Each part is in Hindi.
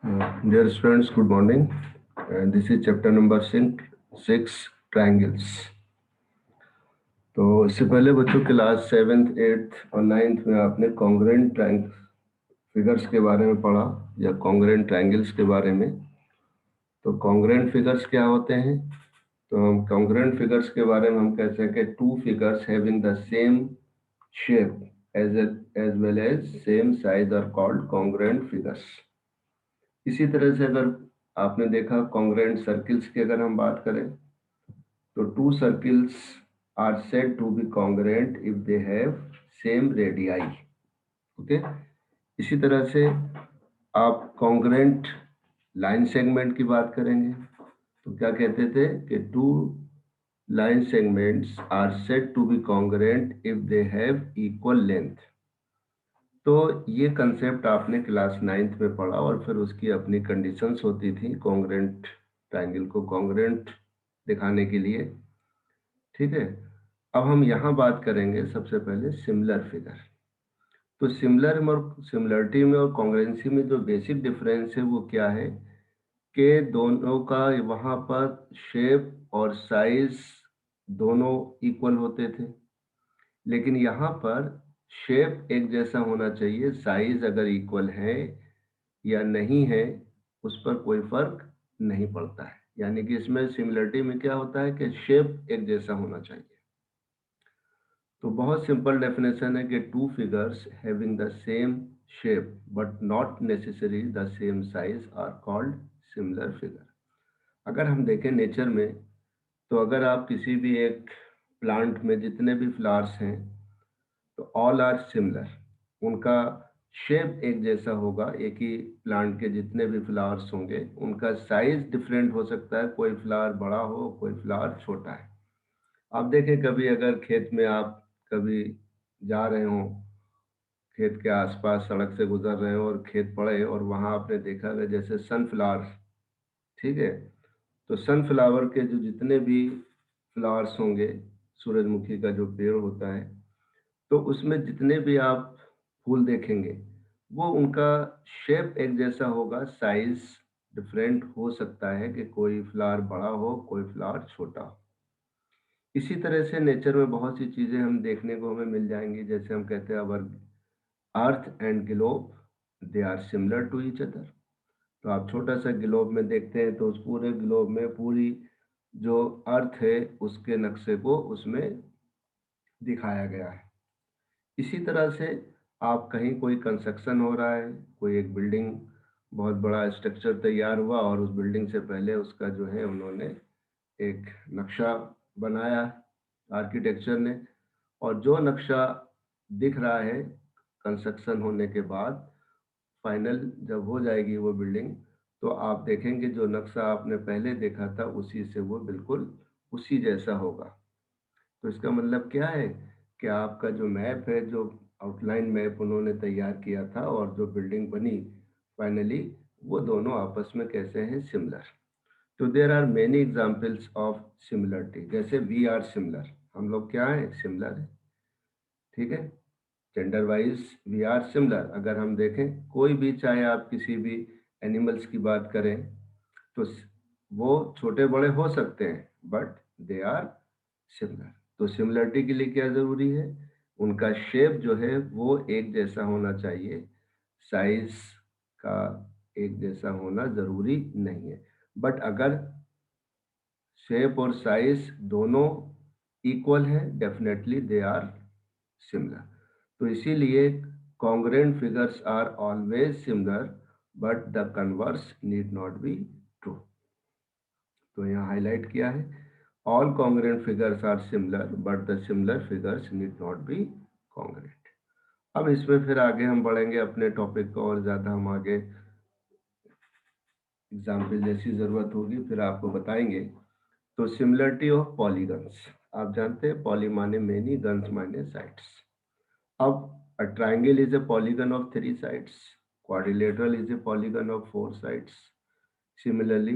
Dear students, good morning. This is chapter number 6, triangles. तो इससे पहले बच्चों क्लास 7th, 8th और 9th में आपने कॉन्ग्रुएंट ट्रायंगल फिगर्स के बारे में पढ़ा या कॉन्ग्रुएंट ट्रायंगल्स के बारे में। तो कॉन्ग्रुएंट फिगर्स क्या होते हैं? तो हम कॉन्ग्रुएंट फिगर्स के बारे में हम कहते हैं कि two figures having the same shape as well as same size are called congruent figures. इसी तरह से अगर आपने देखा कॉन्ग्रुएंट सर्किल्स की अगर हम बात करें तो two circles are said to be congruent if they have same radii. Okay, इसी तरह से आप कॉन्ग्रुएंट लाइन सेगमेंट की बात करेंगे तो क्या कहते थे कि two line segments are said to be congruent if they have equal length. तो ये कंसेप्ट आपने क्लास 9th में पढ़ा और फिर उसकी अपनी कंडीशंस होती थी कॉन्ग्रुएंट ट्रायंगल को कॉन्ग्रुएंट दिखाने के लिए। ठीक है, अब हम यहाँ बात करेंगे सबसे पहले सिमिलर फिगर। तो सिमिलरिटी में और कॉन्ग्रुएंसी में जो बेसिक डिफरेंस है वो क्या है कि दोनों का वहाँ पर शेप और साइज दोनों इक्वल होते थे, लेकिन यहाँ पर शेप एक जैसा होना चाहिए, साइज अगर इक्वल है या नहीं है उस पर कोई फर्क नहीं पड़ता है। यानी कि इसमें सिमिलरिटी में क्या होता है कि शेप एक जैसा होना चाहिए। तो बहुत सिंपल डेफिनेशन है कि two figures having the same shape but not necessary the same size are called similar figure. अगर हम देखें नेचर में तो अगर आप किसी भी एक प्लांट में जितने भी फ्लावर्स हैं तो ऑल आर सिमिलर, उनका शेप एक जैसा होगा। एक ही प्लांट के जितने भी फ्लावर्स होंगे उनका साइज डिफरेंट हो सकता है, कोई फ्लावर बड़ा हो कोई फ्लावर छोटा है। आप देखें कभी अगर खेत में आप कभी जा रहे हो, खेत के आसपास सड़क से गुजर रहे हो और खेत पड़े और वहां आपने देखा है जैसे सनफ्लावर, ठीक है, तो सनफ्लावर के जो जितने भी फ्लावर्स होंगे, सूरजमुखी का जो पेड़ होता है, तो उसमें जितने भी आप फूल देखेंगे वो उनका शेप एक जैसा होगा, साइज डिफरेंट हो सकता है कि कोई फ्लावर बड़ा हो कोई फ्लावर छोटा हो। इसी तरह से नेचर में बहुत सी चीजें हम देखने को हमें मिल जाएंगी। जैसे हम कहते हैं our earth and globe they are similar to each other. तो आप छोटा सा ग्लोब में देखते हैं तो उस पूरे ग्लोब में पूरी जो अर्थ है उसके नक्शे को उसमें दिखाया गया है। इसी तरह से आप कहीं कोई कंस्ट्रक्शन हो रहा है, कोई एक बिल्डिंग बहुत बड़ा स्ट्रक्चर तैयार हुआ और उस बिल्डिंग से पहले उसका जो है उन्होंने एक नक्शा बनाया आर्किटेक्चर ने, और जो नक्शा दिख रहा है कंस्ट्रक्शन होने के बाद फाइनल जब हो जाएगी वो बिल्डिंग तो आप देखेंगे जो नक्शा आपने पहले देखा था उसी से वो बिल्कुल उसी जैसा होगा। तो इसका मतलब क्या है कि आपका जो मैप है, जो आउटलाइन मैप उन्होंने तैयार किया था और जो बिल्डिंग बनी फाइनली, वो दोनों आपस में कैसे हैं, सिमिलर। तो there are many examples of similarity. जैसे वी आर सिमिलर, हम लोग क्या है, सिमिलर है। ठीक है, gender wise we are similar. अगर हम देखें कोई भी, चाहे आप किसी भी एनिमल्स की बात करें तो वो छोटे बड़े हो सकते हैं बट दे आर सिमिलर। तो सिमिलरिटी के लिए क्या जरूरी है, उनका शेप जो है वो एक जैसा होना चाहिए, साइज का एक जैसा होना जरूरी नहीं है। बट अगर शेप और साइज दोनों इक्वल है डेफिनेटली दे आर सिमिलर। तो इसीलिए congruent figures are always similar but the converse need not be true. तो यहाँ हाईलाइट किया है, all congruent figures are similar but the similar figures need not be congruent. अब इसमें फिर आगे हम बढ़ेंगे अपने टॉपिक को और ज्यादा हम आगे एग्जाम्पल जैसी जरूरत होगी फिर आपको बताएंगे। तो सिमिलरिटी ऑफ पॉलीगन्स, आप जानते हैं पॉली माने मेनी, गन्स माने साइड्स। अब a triangle is a polygon of 3 sides, quadrilateral is a polygon of 4 sides, similarly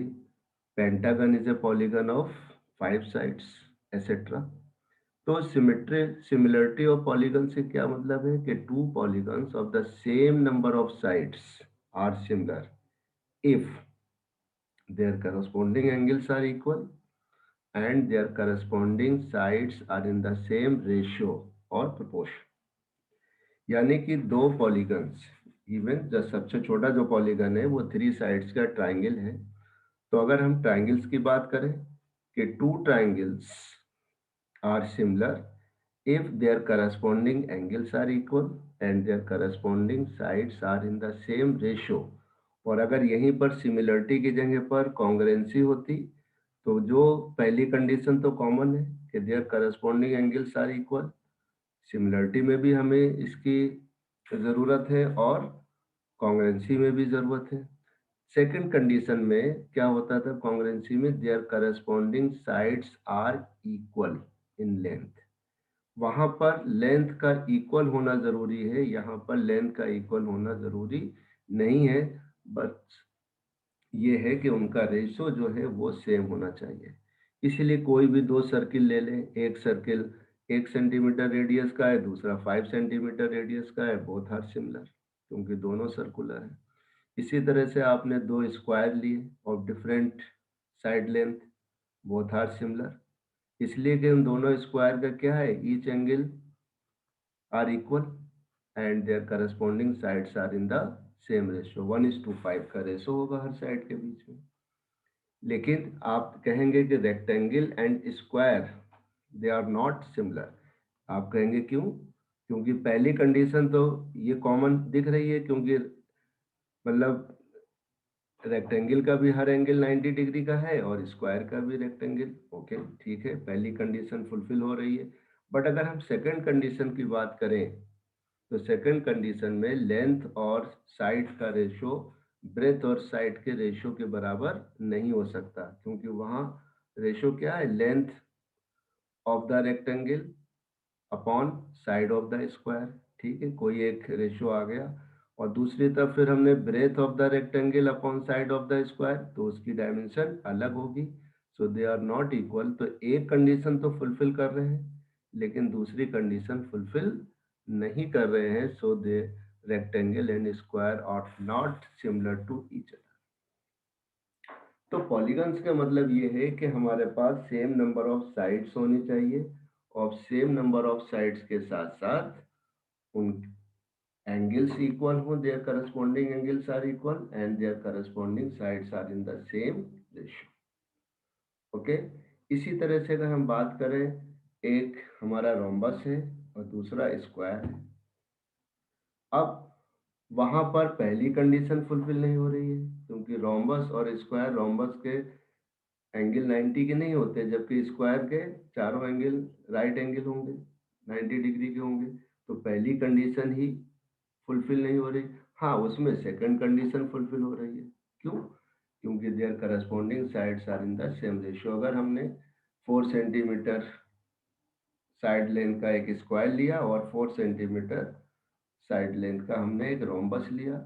pentagon is a polygon of 5 sides, etc. तो सिमिलरिटी ऑफ पॉलीगन से क्या मतलब है कि two polygons of the same number of sides are similar if their corresponding angles are equal and their corresponding sides are in the same ratio or proportion। यानी कि दो पॉलीगन्स, इवन जो सबसे छोटा जो पॉलीगन है वो 3 साइड्स का ट्राइंगल है। तो अगर हम ट्राइंगल्स की बात करें कि two triangles are similar if their corresponding angles are equal and their corresponding sides are in the same ratio। और अगर यहीं पर सिमिलरिटी की जगह पर कॉन्ग्रुएंसी होती तो जो पहली कंडीशन तो कॉमन है कि their corresponding angles are equal, similarity में भी हमें इसकी ज़रूरत है और कॉन्ग्रुएंसी में भी ज़रूरत है। सेकंड कंडीशन में क्या होता था कॉन्ग्रुएंसी में, their corresponding sides are equal in length. वहां पर लेंथ का इक्वल होना जरूरी है, यहाँ पर लेंथ का इक्वल होना जरूरी नहीं है, बस ये है कि उनका रेशो जो है वो सेम होना चाहिए। इसलिए कोई भी दो सर्किल ले लें, एक सर्किल 1 सेंटीमीटर रेडियस का है, दूसरा 5 सेंटीमीटर रेडियस का है, बोथ आर सिमिलर क्योंकि दोनों सर्कुलर है। इसी तरह से आपने दो स्क्वायर लिए और different side length, both are similar, इसलिए कि उन दोनों स्क्वायर का क्या है, each angle are equal and their corresponding sides are in the same ratio, 1:5 का रेशो होगा हर साइड के बीच में। लेकिन आप कहेंगे कि rectangle and square they are not similar. आप कहेंगे क्यों? क्योंकि पहली कंडीशन तो ये कॉमन दिख रही है, क्योंकि मतलब रेक्टेंगल का भी हर एंगल 90 डिग्री का है और स्क्वायर का भी रेक्टेंगल। ओके ठीक है, पहली कंडीशन फुलफिल हो रही है। बट अगर हम सेकंड कंडीशन की बात करें तो सेकंड कंडीशन में लेंथ और साइड का रेशो ब्रेथ और साइड के रेशो के बराबर नहीं हो सकता, क्योंकि वहां रेशो क्या है, length of the rectangle upon side of the square. ठीक है, कोई एक रेशो आ गया और दूसरी तरफ फिर हमने breadth of the rectangle upon side of the square, तो उसकी डायमेंशन अलग होगी। So they are not equal. तो एक कंडीशन तो फुलफिल कर रहे हैं लेकिन दूसरी कंडीशन फुलफिल नहीं कर रहे हैं। So they rectangle and square are not similar to each other. तो पॉलीगन्स का मतलब ये है कि हमारे पास सेम नंबर ऑफ साइड्स होनी चाहिए और सेम नंबर ऑफ साइड्स के साथ साथ उन angles equal हो, their corresponding angles are equal and their corresponding sides are in the same ratio। Okay, इसी तरह से अगर हम बात करें, एक हमारा रोम्बस है और दूसरा स्क्वायर है। अब वहां पर पहली कंडीशन फुलफिल नहीं हो रही है क्योंकि रोम्बस और स्क्वायर, रोम्बस के एंगल 90 के नहीं होते जबकि स्क्वायर के चारों एंगल राइट एंगल होंगे, 90 डिग्री के होंगे। तो पहली कंडीशन ही फुलफिल नहीं हो रही। हाँ, उसमें सेकंड कंडीशन फुलफिल हो रही है। क्यों? क्योंकि their corresponding sides are in the same ratio. अगर हमने 4 सेंटीमीटर साइड लेंथ का एक स्क्वायर लिया और 4 सेंटीमीटर साइड लेंथ का हमने एक रोम्बस लिया,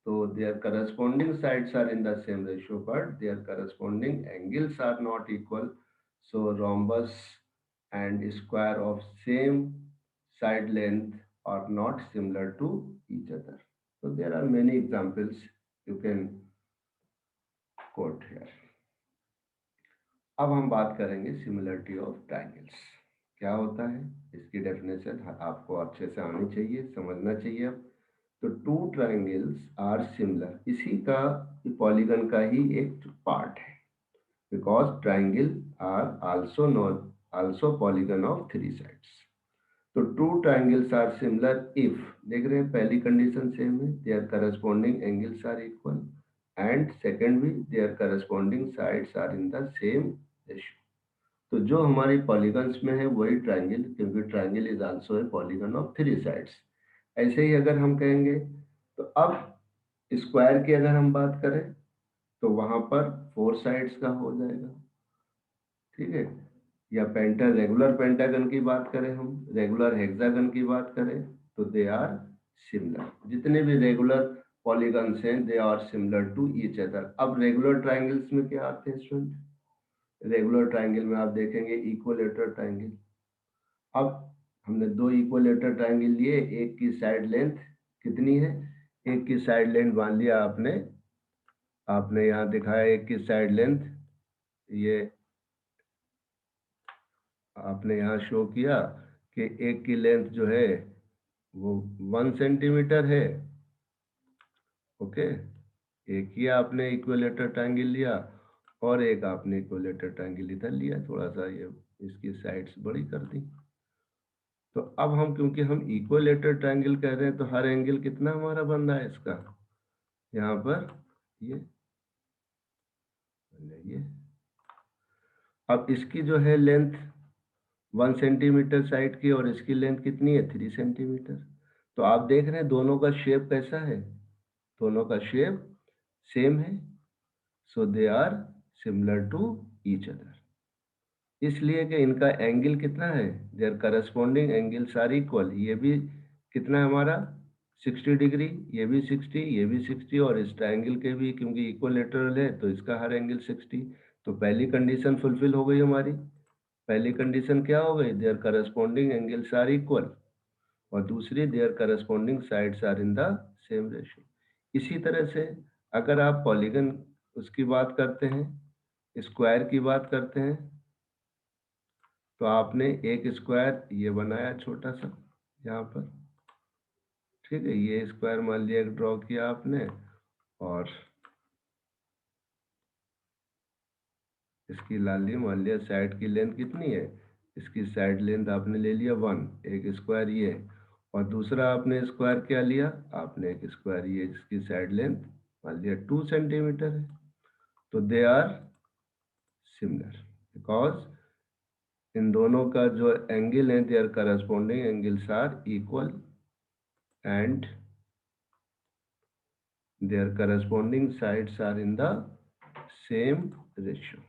तो their corresponding sides are in the same ratio but their corresponding angles are not equal. So rhombus and square of same side length are not similar to each other। So there are many examples you can quote here। अब हम बात करेंगे सिमिलरिटी ऑफ ट्रायंगल्स। क्या होता है, इसकी डेफिनेशन आपको अच्छे से आनी चाहिए, समझना चाहिए। अब तो टू ट्रायंगल्स आर सिमिलर, इसी का पॉलीगन का ही एक पार्ट है, because triangle are also polygon of 3 sides. तो two triangles are similar if, देख रहे हैं पहली कंडीशन सेम है, their corresponding angles are equal and second भी their corresponding sides are in the same ratio. तो जो हमारी पॉलीगन्स में है वही ट्राइंगल, क्योंकि triangle is also a polygon of 3 sides. ऐसे ही अगर हम कहेंगे तो अब स्क्वायर की अगर हम बात करें तो वहां पर 4 साइड्स का हो जाएगा। ठीक है, या पेंटा रेगुलर पेंटागन की बात करें, हम रेगुलर हेक्सागन की बात करें तो दे आर सिमिलर। जितने भी रेगुलर पॉलीगन्स हैं they are similar to each other. अब रेगुलर ट्रायंगल्स में क्या आते हैं स्टूडेंट? रेगुलर ट्रायंगल में आप देखेंगे इक्विलेटरल ट्रायंगल। अब हमने दो इक्विलेटरल ट्रायंगल लिए, एक की साइड लेंथ कितनी है, एक की साइड लेंथ मान लिया आपने आपने यहाँ दिखाया एक की साइड लेंथ, ये आपने यहाँ शो किया कि एक की लेंथ जो है वो 1 सेंटीमीटर है। ओके, एक ही आपने इक्विलेटर ट्रायंगल लिया और एक आपने इक्विलेटर ट्रायंगल इधर लिया, थोड़ा सा ये इसकी साइड्स बड़ी कर दी। तो अब हम, क्योंकि हम इक्विलेटर ट्रायंगल कह रहे हैं, तो हर एंगल कितना हमारा बन रहा है इसका, यहाँ पर ये अब इसकी जो है लेंथ 1 सेंटीमीटर साइड की और इसकी लेंथ कितनी है 3 सेंटीमीटर। तो आप देख रहे हैं दोनों का शेप कैसा है, दोनों का शेप सेम है, so they are similar to each other. इसलिए कि इनका एंगल कितना है, their corresponding angles are equal. ये भी कितना है हमारा 60 डिग्री, ये भी 60, ये भी 60, और इस ट्रायंगल के भी, क्योंकि इक्वलेटरल है तो इसका हर एंगल 60। तो पहली कंडीशन फुलफिल हो गई हमारी। पहली कंडीशन क्या हो गई, their corresponding angles are equal, और दूसरी their corresponding sides are in the same ratio. इसी तरह से अगर आप पॉलीगन उसकी बात करते हैं, स्क्वायर की बात करते हैं, तो आपने एक स्क्वायर ये बनाया छोटा सा यहाँ पर, ठीक है, ये स्क्वायर मान लिया ड्रॉ किया आपने, और इसकी मान लिया साइड की लेंथ कितनी है, इसकी साइड लेंथ आपने ले लिया 1, एक स्क्वायर ये, और दूसरा आपने स्क्वायर क्या लिया, आपने एक स्क्वायर ये जिसकी साइड लेंथ मान लिया 2 सेंटीमीटर है। तो दे आर सिमिलर बिकॉज इन दोनों का जो एंगल है their corresponding angles are equal and their corresponding sides are in the same ratio।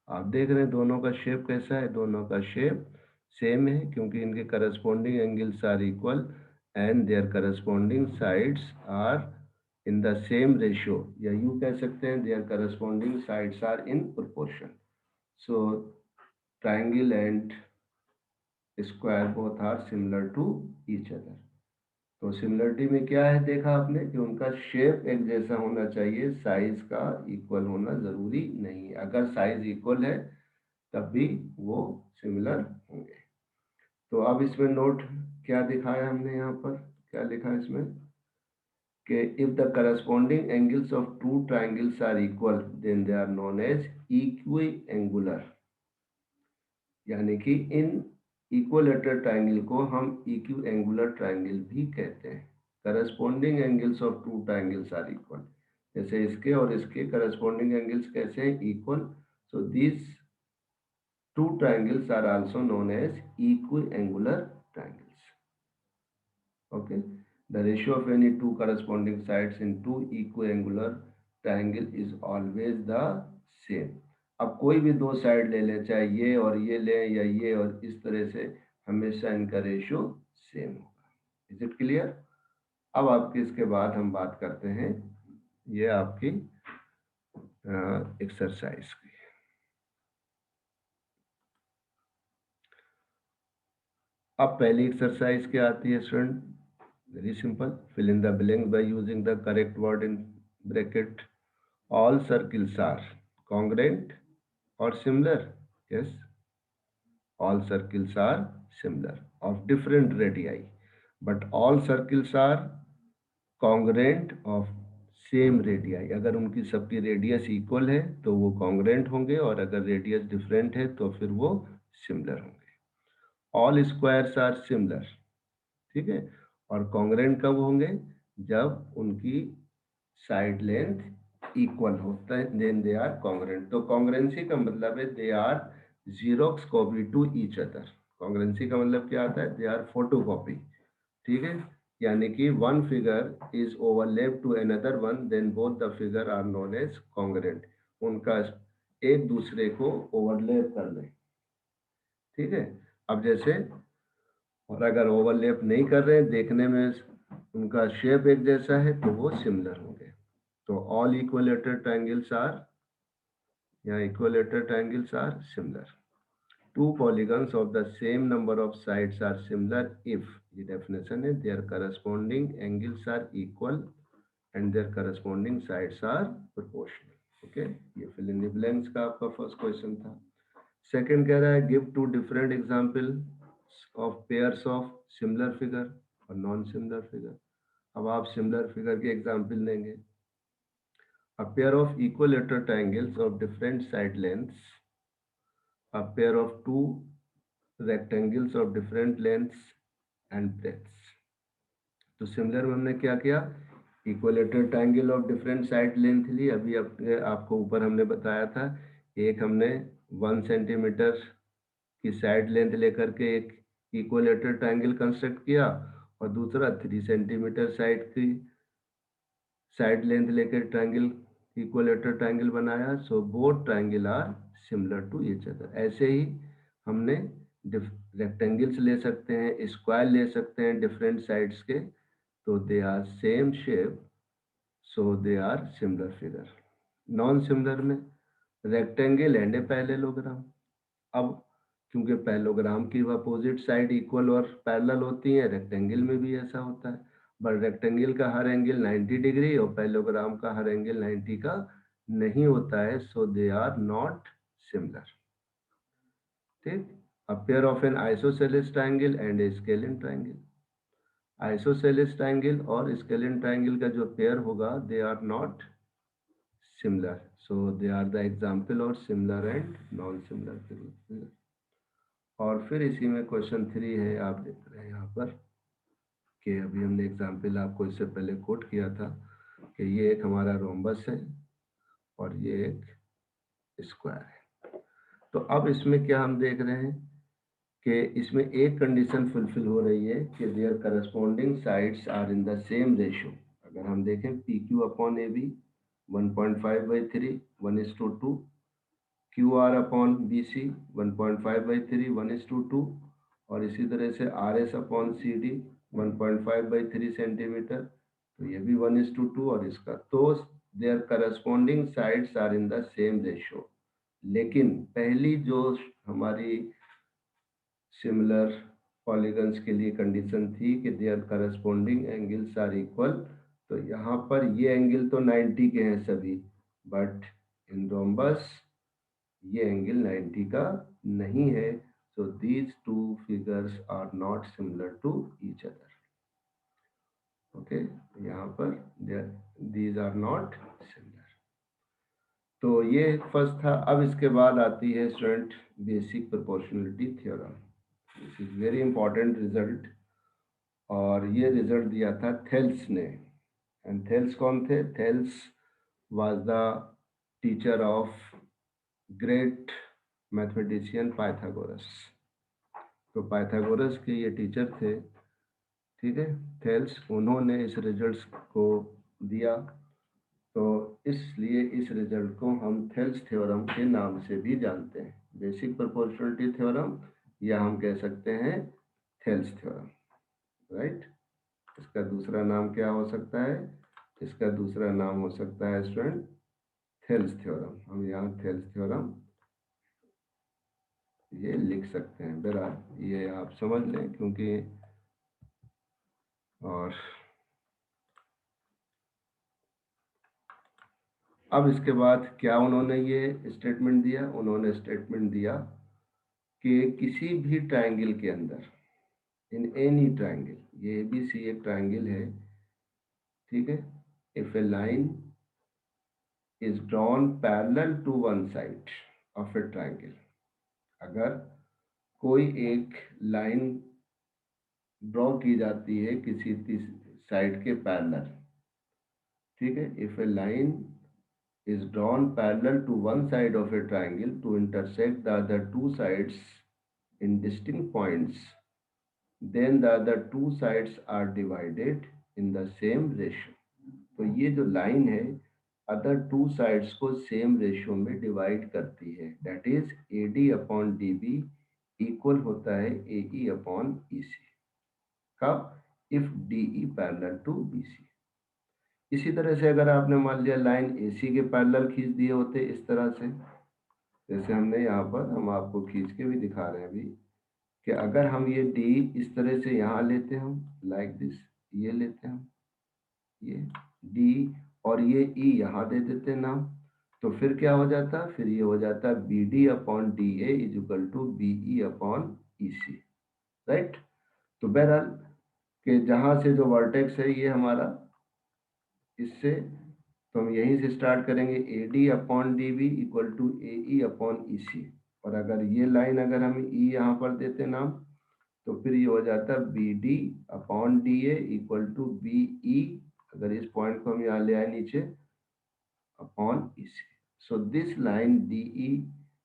आप देख रहे हैं दोनों का शेप कैसा है, दोनों का शेप सेम है, क्योंकि इनके corresponding angles are equal and their corresponding sides are in the same ratio, या यूं कह सकते हैं their corresponding sides are in proportion. So triangle and square both are similar to each other. तो सिमिलरिटी में क्या है देखा आपने कि उनका शेप एक जैसा होना चाहिए, साइज का इक्वल होना जरूरी नहीं है। अगर साइज इक्वल है तब भी वो सिमिलर होंगे। तो अब इसमें नोट क्या दिखाया हमने, यहाँ पर क्या लिखा है इसमें कि if the corresponding angles of two triangles are equal then they are known as equiangular. यानी कि इन इक्विलेटरल ट्रायंगल को हम इक्यू एंगुलर ट्रायंगल भी कहते हैं। Corresponding angles of two triangles are equal, जैसे इसके और इसके करस्पॉन्डिंग एंगल्स कैसे हैं, equal. So this two triangles are also known as equiangular triangles. Okay, the ratio of any two corresponding sides in two equiangular triangle is always the same। अब कोई भी दो साइड ले लें, चाहे ये और ये लें या ये और इस तरह से, हमेशा इनका रेशियो सेम होगा। Is it clear? अब आपकी इसके बाद हम बात करते हैं ये आपकी एक्सरसाइज की। अब पहली एक्सरसाइज क्या आती है student, very simple, fill in the blank by using the correct word in bracket। All circles are congruent or similar? Yes, all circles are similar of different radii, but all circles are congruent of same radii. अगर उनकी सबकी रेडियस इक्वल है तो वो कॉन्ग्रेंट होंगे, और अगर रेडियस डिफरेंट है तो फिर वो सिमिलर होंगे। ऑल स्क्वायर्स आर सिमिलर, ठीक है, और कॉन्ग्रेंट कब होंगे, जब उनकी साइड लेंथ इक्वल होता है, देन दे आर कॉन्ग्रेंट। तो कॉन्ग्रेंसी का मतलब है they are xerox copy to each other. Congruency का मतलब क्या आता है, दे आर फोटोकॉपी, ठीक है, यानी कि one figure is overlap to another one, then both the figure are known as congruent. उनका एक दूसरे को ओवरलैप कर लें, ठीक है। अब जैसे, और अगर ओवरलैप नहीं कर रहे हैं, देखने में उनका शेप एक जैसा है, तो वो सिमिलर होंगे। तो ऑल इक्विलेटरल ट्रायंगल्स आर, या equilateral triangles are similar. Two polygons of the same number of sides are similar if, ये डेफिनेशन है, their corresponding angles are equal and their corresponding sides are proportional. Okay, ये fill in the blanks का आपका फर्स्ट क्वेश्चन था. सेकंड कह रहा है give two different example of pairs of similar figure और नॉन सिमिलर फिगर. अब आप सिमिलर फिगर के एग्जांपल लेंगे. A pair of equilateral triangles of different side lengths, a pair of two rectangles of different lengths and breadths. तो सिमिलर में हमने क्या किया, equilateral triangle of different side length ली. अभी आपको ऊपर हमने बताया था, एक हमने 1 सेंटीमीटर की साइड लेंथ लेकर के एक इक्विलेटरल ट्रायंगल कंस्ट्रक्ट किया और दूसरा 3 सेंटीमीटर साइड लेंथ लेकर ट्रायंगल इक्विलेटरल ट्रायंगल बनाया. So both triangle are similar to each other. ऐसे ही हमने रेक्टेंगल्स ले सकते हैं, स्क्वायर ले सकते हैं डिफरेंट साइड्स के, तो they are same shape, so they are similar figure. Non similar में रेक्टेंगल एंड ए पैरेललोग्राम. अब क्योंकि पैरेललोग्राम की अपोजिट साइड इक्वल और पैरेलल होती है, रेक्टेंगल में भी ऐसा होता है. बट रेक्टेंगल का हर एंगल 90 डिग्री और पैरेललोग्राम का हर एंगल 90 का नहीं होता है. So they are not similar. ठीक. A pair of an isosceles triangle and a scalene triangle. Isosceles triangle और स्केलिन ट्रायंगल का जो पेयर होगा, they are not similar. So they are the example और सिमिलर एंड नॉन सिमिलर. और फिर इसी में क्वेश्चन 3 है, आप देख रहे हैं यहाँ पर कि अभी हमने एग्जांपल आपको इससे पहले कोट किया था कि ये एक हमारा रोम्बस है और ये एक स्क्वायर है. तो अब इसमें क्या हम देख रहे हैं कि इसमें एक कंडीशन फुलफिल हो रही है कि their corresponding sides are in the same ratio. अगर हम देखें P Q upon A B 1.5/3 1:2, Q R upon B C 1.5/3 1:2, और इसी तरह से R S upon C D 1.5/3 centimetre, तो ये भी 1:2 और इसका. तो their corresponding sides are in the same ratio. लेकिन पहली जो हमारी सिमिलर पॉलीगन्स के लिए कंडीशन थी कि their corresponding angles are equal, तो यहाँ पर ये एंगल तो 90 के हैं सभी, बट इन रोम्बस ये एंगल 90 का नहीं है. So these two figures are not similar to each other. Okay, यहाँ पर दीज आर नॉट सिमिलर. तो ये फर्स्ट था. अब इसके बाद आती है student basic proportionality theorem. This is very important result, और ये रिजल्ट दिया था थेल्स ने. एंड थेल्स कौन थे? Thales was the teacher of great mathematician Pythagoras. तो पाइथागोरस के ये टीचर थे. ठीक है, थेल्स, उन्होंने इस रिजल्ट्स को दिया, तो इसलिए इस रिजल्ट को हम थेल्स थ्योरम के नाम से भी जानते हैं. बेसिक प्रोपोर्शनलिटी थ्योरम, या हम कह सकते हैं थेल्स थ्योरम. राइट. इसका दूसरा नाम क्या हो सकता है? इसका दूसरा नाम हो सकता है स्टूडेंट थेल्स थ्योरम. हम यहाँ थेल्स थ्योरम ये लिख सकते हैं. बहरहाल ये आप समझ लें, क्योंकि और अब इसके बाद क्या उन्होंने ये स्टेटमेंट दिया? उन्होंने स्टेटमेंट दिया कि किसी भी ट्रायंगल के अंदर, इन एनी ट्रायंगल, ये भी सी एक ट्रायंगल है, ठीक है, if a line is drawn parallel to one side of a triangle. अगर कोई एक लाइन ड्रॉ की जाती है किसी साइड के पैरेलल, ठीक है, if a line is drawn parallel to one side of a triangle to intersect the other two sides in distinct points, then the other two sides are divided in the same ratio. तो ये जो लाइन है अदर टू साइड्स को सेम रेशियो में डिवाइड करती है. That is AD upon DB equal होता है AE अपॉन EC. कब? If DE parallel to BC. इसी तरह से अगर आपने मान लिया लाइन AC के पैरेलल खींच दिए होते इस तरह से, जैसे हमने यहाँ पर, हम आपको खींच के भी दिखा रहे हैं अभी, कि अगर हम ये D इस तरह से यहाँ लेते हैं, हम लाइक दिस, ये लेते हैं हम, ये डी और ये ई यहाँ दे देते हैं नाम, तो फिर क्या हो जाता, फिर ये हो जाता B D upon D A is equal to B E upon E C, right. तो बहरहाल कि जहां से जो वर्टेक्स है ये हमारा, इससे तो हम यहीं से स्टार्ट करेंगे, A D upon D B equal to A E upon E C, और अगर ये लाइन अगर हम ई यहाँ पर देते नाम, तो फिर ये हो जाता B D upon D A equal to B E, अगर इस पॉइंट को हम यहाँ ले आए नीचे, upon E C. So this line D E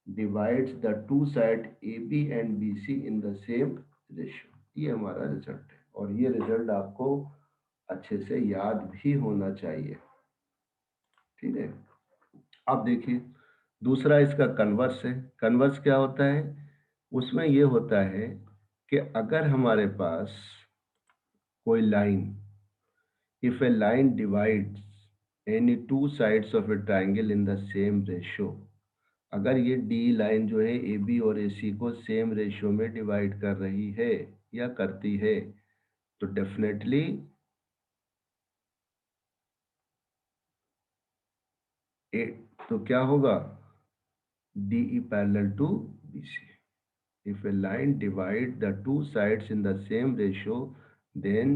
divides the two side AB and BC in the same ratio। ये हमारा रिजल्ट है, और ये रिजल्ट आपको अच्छे से याद भी होना चाहिए, ठीक है। अब देखिए दूसरा इसका कन्वर्स है। कन्वर्स क्या होता है, उसमें ये होता है कि अगर हमारे पास कोई line, if a line divides any two sides of a triangle in the same ratio, अगर ये डी लाइन जो है ए बी और ए सी को सेम रेशियो में डिवाइड कर रही है या करती है, तो डेफिनेटली ए, तो क्या होगा, D E parallel to B C. If a line divide the two sides in the same ratio, then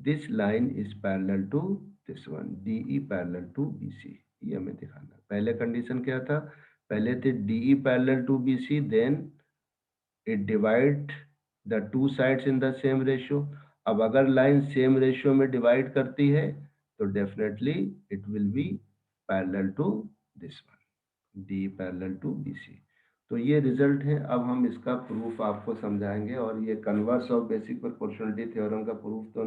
this line is parallel to this one, DE parallel to BC। ये हमें दिखाना। पहले कंडीशन क्या था, पहले थे DE parallel to BC, then it divide the two sides in the same ratio। अब अगर लाइन सेम रेशियो में डिवाइड करती है, तो definitely it will be parallel to this one, D parallel to BC। तो ये रिजल्ट है। अब हम इसका प्रूफ आपको समझाएंगे, और ये converse of basic proportionality theorem का प्रूफ तो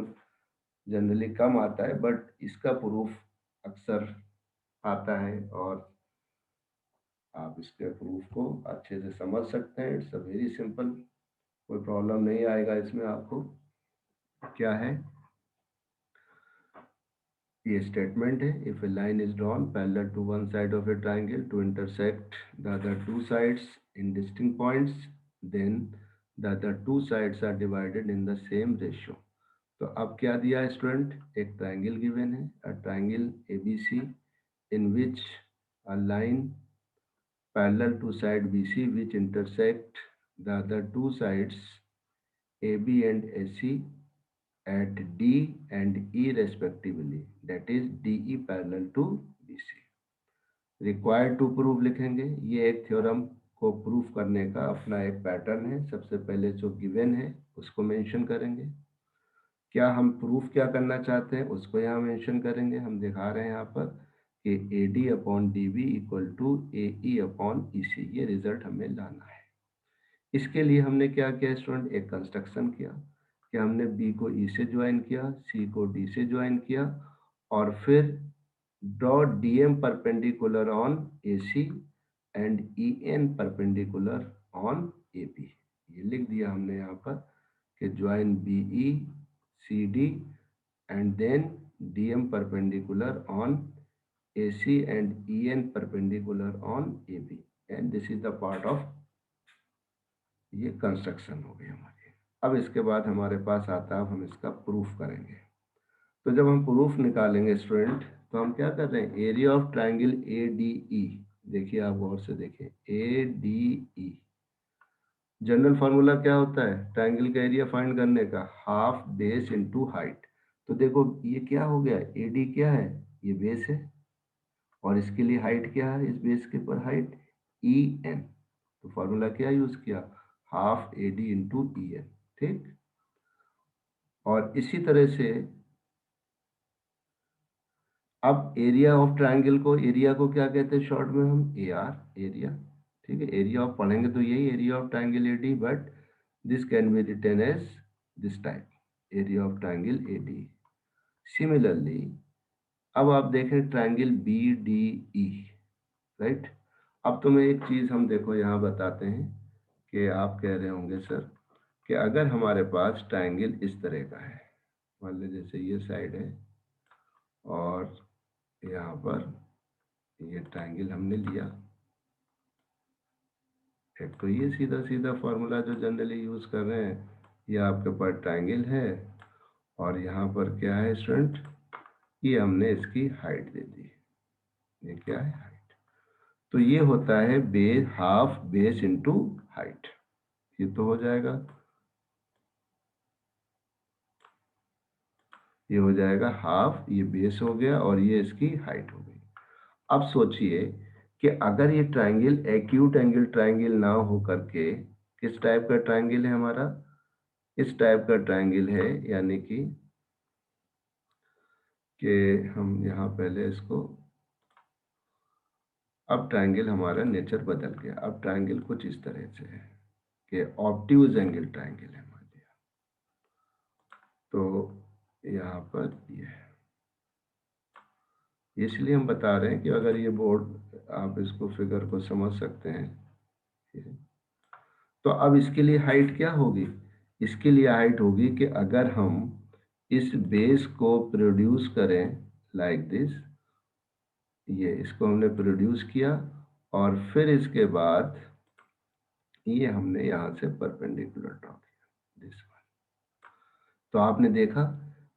जनरली कम आता है, बट इसका प्रूफ अक्सर आता है, और आप इसके प्रूफ को अच्छे से समझ सकते हैं। इट्स अ वेरी सिंपल, कोई प्रॉब्लम नहीं आएगा इसमें आपको। क्या है ये स्टेटमेंट है, if a line is drawn parallel to one side of a triangle to intersect the other two sides in distinct points, then the other two sides are divided in the same ratio. तो अब क्या दिया है स्टूडेंट, एक ट्राइंगल गिवन है, a triangle ABC in which a line parallel to side BC which intersect the other two sides AB and AC at D and E respectively, that is DE parallel to BC। Required to prove लिखेंगे। ये एक थ्योरम को प्रूफ करने का अपना एक पैटर्न है। सबसे पहले जो गिवन है उसको मेंशन करेंगे, क्या हम प्रूफ क्या करना चाहते हैं उसको यहाँ मेंशन करेंगे। हम दिखा रहे हैं यहाँ पर कि A D upon D B equal to A E upon E C, ये रिजल्ट हमें लाना है। इसके लिए हमने क्या किया स्टूडेंट, एक कंस्ट्रक्शन किया कि हमने बी को ई से ज्वाइन किया, सी को डी से ज्वाइन किया, और फिर draw D M perpendicular on A C and E N perpendicular on A B. ये लिख दिया हमने यहाँ पर कि join B E CD and then DM perpendicular on AC and EN perpendicular on AB, and this is the part of ये कंस्ट्रक्शन हो गई हमारी। अब इसके बाद हमारे पास आता है, हम इसका प्रूफ करेंगे। तो जब हम प्रूफ निकालेंगे स्टूडेंट, तो हम क्या कर रहे हैं, एरिया ऑफ ट्राइंगल ADE, देखिए आप गौर से देखिए, ADE जनरल फार्मूला क्या होता है ट्राइंगल का एरिया फाइंड करने का, हाफ बेस इनटू हाइट। तो देखो ये क्या हो गया, एडी क्या है, ये बेस है, और इसके लिए हाइट क्या है, इस बेस के ऊपर हाइट ई एन। तो फार्मूला क्या यूज किया, half AD into E N, ठीक। और इसी तरह से अब एरिया ऑफ ट्राइंगल को, एरिया को क्या कहते हैं शॉर्ट में हम, ए आर, एरिया, ठीक है। एरिया ऑफ पढ़ेंगे तो यही area of triangle AD, but this can be written as this type, area of triangle AD। Similarly, अब आप देखें ट्राइंगल BDE, राइट। अब तुम्हें एक चीज हम देखो यहाँ बताते हैं कि आप कह रहे होंगे सर कि अगर हमारे पास ट्राइंगल इस तरह का है, मान लीजिए जैसे ये साइड है और यहाँ पर ये ट्राइंगल हमने लिया, एक तो ये सीधा सीधा फॉर्मूला जो जनरली यूज कर रहे हैं, ये आपके पास ट्राइंगल है, और यहाँ पर क्या है स्टूडेंट, ये हमने इसकी हाइट दे दी। ये क्या है? हाइट। तो ये होता है base, half base into height. ये तो हो जाएगा, ये हो जाएगा हाफ, ये बेस हो गया और ये इसकी हाइट हो गई। अब सोचिए कि अगर ये ट्रायंगल एक्यूट एंगल ट्रायंगल ना हो करके किस टाइप का ट्रायंगल है हमारा? इस टाइप का ट्रायंगल है, यानी कि हम यहाँ पहले इसको, अब ट्रायंगल हमारा नेचर बदल गया। अब ट्रायंगल कुछ इस तरह से है कि ऑब्ट्यूज एंगल ट्रायंगल है मान लिया। तो यहाँ पर ये है, इसलिए हम बता रहे हैं कि अगर ये बोर्ड, आप इसको फिगर को समझ सकते हैं। तो अब इसके लिए हाइट क्या होगी? इसके लिए हाइट होगी कि अगर हम इस बेस को प्रोड्यूस करें लाइक दिस, ये इसको हमने प्रोड्यूस किया और फिर इसके बाद ये हमने यहाँ से परपेंडिकुलर ड्रॉ किया दिस वन। तो आपने देखा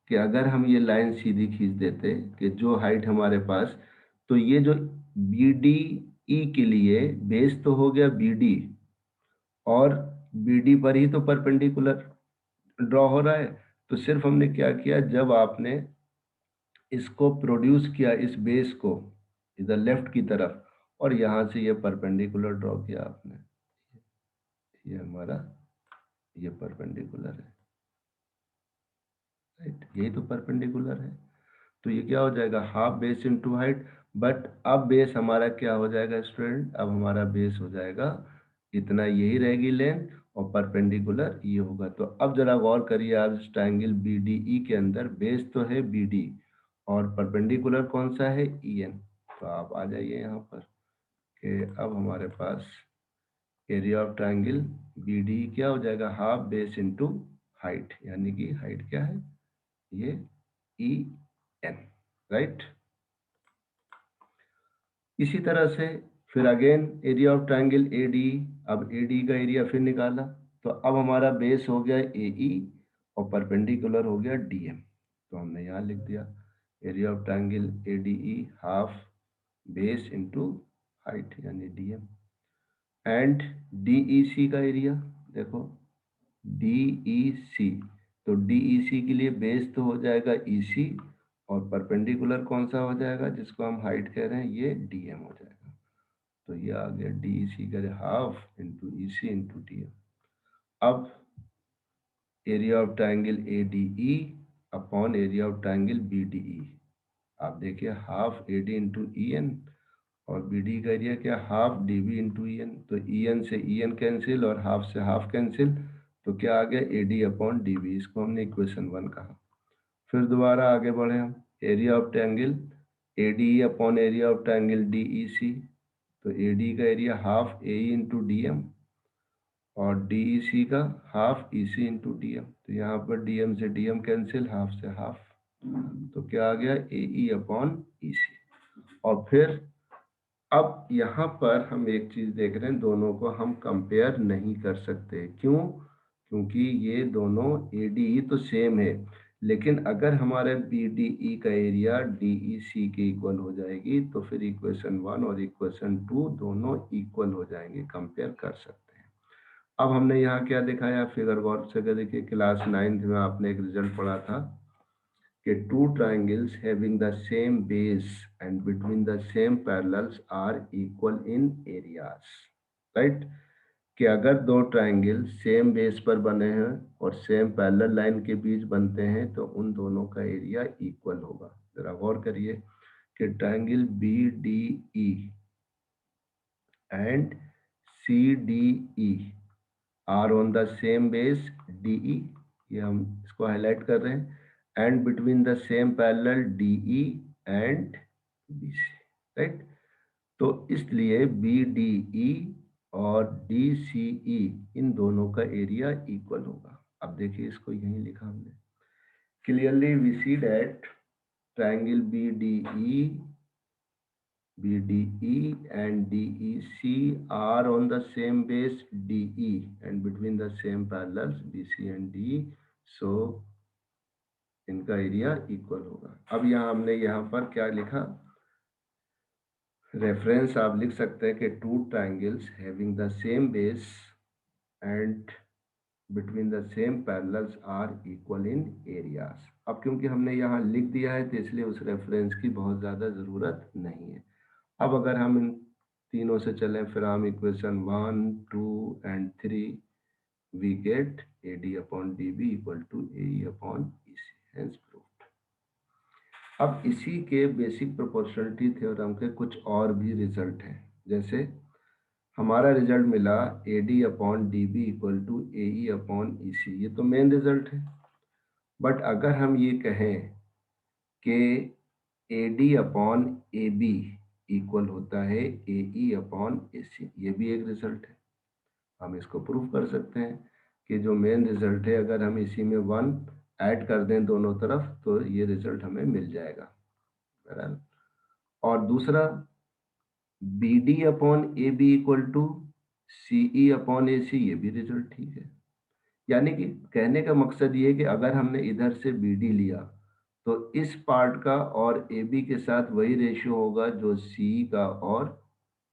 कि अगर हम ये लाइन सीधी खींच देते कि जो हाइट हमारे पास, तो ये जो बी डी ई के लिए बेस तो हो गया बी डी, और बी डी पर ही तो परपेंडिकुलर ड्रॉ हो रहा है। तो सिर्फ हमने क्या किया, जब आपने इसको प्रोड्यूस किया इस बेस को इधर लेफ्ट की तरफ, और यहाँ से ये परपेंडिकुलर ड्रॉ किया आपने, ये हमारा ये परपेंडिकुलर है, राइट? यही तो परपेंडिकुलर है। तो ये क्या हो जाएगा? Half base into height. But अब बेस हमारा क्या हो जाएगा स्टूडेंट? अब हमारा बेस हो जाएगा इतना, यही रहेगी लेंथ, और परपेंडिकुलर ये होगा। तो अब जरा गौर करिए आप, इस ट्रायंगल बी डी ई के अंदर बेस तो है बी डी और परपेंडिकुलर कौन सा है? E N. तो आप आ जाइए यहाँ पर कि अब हमारे पास area of triangle B D क्या हो जाएगा? हाफ बेस इंटू हाइट, यानी कि हाइट क्या है? ये ई एन, राइट? इसी तरह से फिर again area of triangle A D, अब ए डी का एरिया फिर निकाला, तो अब हमारा बेस हो गया ए ई और परपेंडिकुलर हो गया डी एम। तो हमने यहाँ लिख दिया area of triangle A D E half base into height यानी D M. And D E C का एरिया देखो, डी ई सी, तो डी ई सी के लिए बेस तो हो जाएगा ई सी, और परपेंडिकुलर कौन सा हो जाएगा जिसको हम हाइट कह रहे हैं? ये डी एम हो जाएगा। तो ये आ गया डी ई सी करे half into E C into D M. अब area of triangle A D E upon area of triangle B D E, आप देखिए half A D into E N, और बी डी का एरिया क्या? Half D B into E N. तो ई एन से ई एन कैंसिल और हाफ से हाफ कैंसिल, तो क्या आ गया? A D upon D B. इसको हमने इक्वेशन 1 कहा। फिर दोबारा आगे बढ़े हम, area of triangle A D E upon area of triangle D E C, तो ए डी का area half A E into D M, और डी ई सी का half E C into D M. तो यहाँ पर डी एम से डी एम कैंसिल, हाफ से हाफ, तो क्या आ गया? A E upon E C. और फिर अब यहाँ पर हम एक चीज देख रहे हैं, दोनों को हम कंपेयर नहीं कर सकते। क्यों? क्योंकि ये दोनों ए डी ई तो सेम है, लेकिन अगर हमारे बी डी ई का एरिया डी ई सी के इक्वल हो जाएगी, तो फिर इक्वेशन 1 और इक्वेशन 2 दोनों इक्वल हो जाएंगे, कंपेयर कर सकते हैं। अब हमने यहाँ क्या दिखाया? फिगर गौर से देखिए, क्लास 9th में आपने एक रिजल्ट पढ़ा था कि two triangles having the same base and between the same parallels are equal in areas, right? कि अगर दो ट्रायंगल सेम बेस पर बने हैं और सेम पैरेलल लाइन के बीच बनते हैं, तो उन दोनों का एरिया इक्वल होगा। जरा गौर करिए कि triangle B D E and C D E are on the same base D E, ये हम इसको हाईलाइट कर रहे हैं, and between the same parallel D E and B C, right? तो इसलिए बी डी ई और डी सी ई इन दोनों का एरिया इक्वल होगा। अब देखिए इसको यहीं लिखा हमने, clearly we see that triangle B D E BDE and DEC are on the same base DE and between the same parallels BC and DE. So इनका एरिया इक्वल होगा। अब यहाँ हमने यहाँ पर क्या लिखा, रेफरेंस आप लिख सकते हैं कि two triangles having the same base and between the same parallels are equal in areas. अब क्योंकि हमने यहाँ लिख दिया है तो इसलिए उस रेफरेंस की बहुत ज़्यादा ज़रूरत नहीं है। अब अगर हम इन तीनों से चलें, फिर हम equation 1, 2 and 3 we get AD upon DB equal to AE upon EC, hence proved. अब इसी के बेसिक प्रोपोर्शनलिटी थ्योरम के कुछ और भी रिजल्ट हैं। जैसे हमारा रिजल्ट मिला AD upon DB equal to AE upon EC, ये तो मेन रिजल्ट है। बट अगर हम ये कहें कि AD अपॉन AB इक्वल होता है AE अपॉन AC, ये भी एक रिजल्ट है। हम इसको प्रूव कर सकते हैं कि जो मेन रिजल्ट है, अगर हम इसी में 1 ऐड कर दें दोनों तरफ तो ये रिजल्ट हमें मिल जाएगा, बराबर। और दूसरा BD upon AB equal to CE upon AC, ये भी रिजल्ट ठीक है। यानी कि कहने का मकसद ये है कि अगर हमने इधर से BD लिया तो इस पार्ट का और AB के साथ वही रेशियो होगा जो CE का और